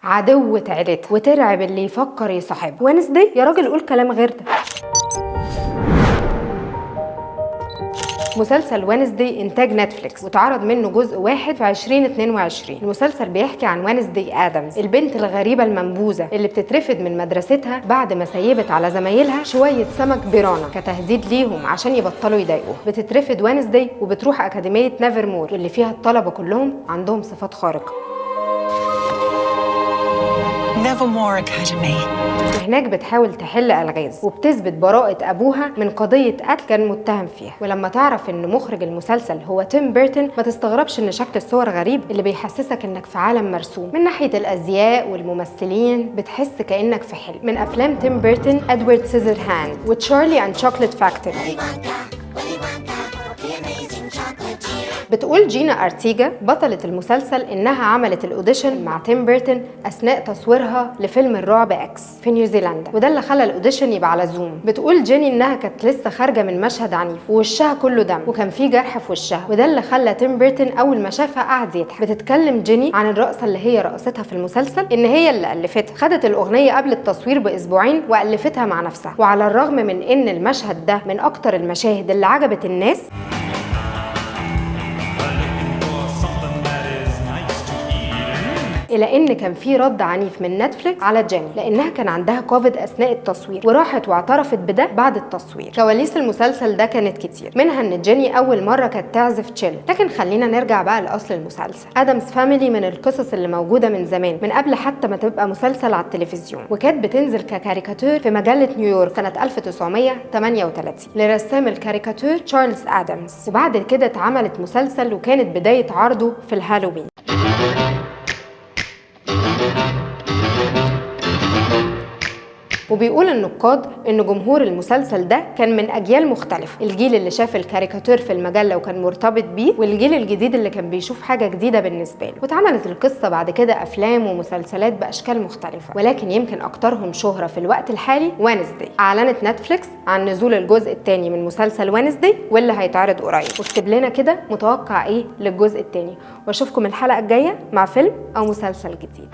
عدوة عيلتها وترعب اللي يفكر يصاحبها. وينزداي يا راجل قول كلام غير ده. مسلسل وينزداي إنتاج نتفليكس واتعرض منه جزء واحد في 2022. المسلسل بيحكي عن وينزداي آدمز، البنت الغريبة المنبوذة اللي بتترفد من مدرستها بعد ما سيبت على زمايلها شوية سمك بيرانا كتهديد ليهم عشان يبطلوا يضايقوها. بتترفد وينزداي وبتروح أكاديمية نيفرمور واللي فيها الطلبة كلهم عندهم صفات خارقة. نيفرمور أكاديمي. هناك بتحاول تحل ألغاز وبتثبت براءة أبوها من قضية قتل كان متهم فيها. ولما تعرف إن مخرج المسلسل هو تيم بيرتون ما تستغربش إن شكل الصور غريب اللي بيحسسك إنك في عالم مرسوم. من ناحية الأزياء والممثلين بتحس كأنك في حلم من أفلام تيم بيرتون أدوارد سيزر هاند وتشارلي أند شوكليت فاكتوري. بتقول جينا أرتيجا بطلة المسلسل إنها عملت الأوديشن مع تيم بيرتون أثناء تصويرها لفيلم الرعب إكس في نيوزيلندا، وده اللي خلى الأوديشن يبقى على زوم. بتقول جيني إنها كانت لسه خارجة من مشهد عنيف ووشها كله دم وكان في جرح في وشها، وده اللي خلى تيم بيرتون أول ما شافها قعد يضحك. بتتكلم جيني عن الرقصة اللي هي رقصتها في المسلسل إن هي اللي ألفتها، خدت الأغنية قبل التصوير بأسبوعين وألفتها مع نفسها. وعلى الرغم من إن المشهد ده من أكتر المشاهد اللي عجبت الناس إلى إن كان في رد عنيف من نتفليكس على جيني لأنها كان عندها كوفيد أثناء التصوير وراحت واعترفت بده بعد التصوير. كواليس المسلسل ده كانت كتير، منها إن جيني أول مرة كانت تعزف تشيل. لكن خلينا نرجع بقى لأصل المسلسل. آدمز فاميلي من القصص اللي موجودة من زمان، من قبل حتى ما تبقى مسلسل على التلفزيون، وكانت بتنزل ككاريكاتير في مجلة نيويورك سنة 1938 لرسام الكاريكاتير تشارلز آدمز. وبعد كده اتعملت مسلسل وكانت بداية عرضه في الهالوين. وبيقول النقاد ان جمهور المسلسل ده كان من اجيال مختلفه، الجيل اللي شاف الكاريكاتير في المجله وكان مرتبط بيه، والجيل الجديد اللي كان بيشوف حاجه جديده بالنسبه له. واتعملت القصه بعد كده افلام ومسلسلات باشكال مختلفه، ولكن يمكن اكترهم شهره في الوقت الحالي وينزداي. اعلنت نتفليكس عن نزول الجزء الثاني من مسلسل وينزداي واللي هيتعرض قريب. واكتب لنا كده متوقع ايه للجزء الثاني، واشوفكم الحلقه الجايه مع فيلم او مسلسل جديد.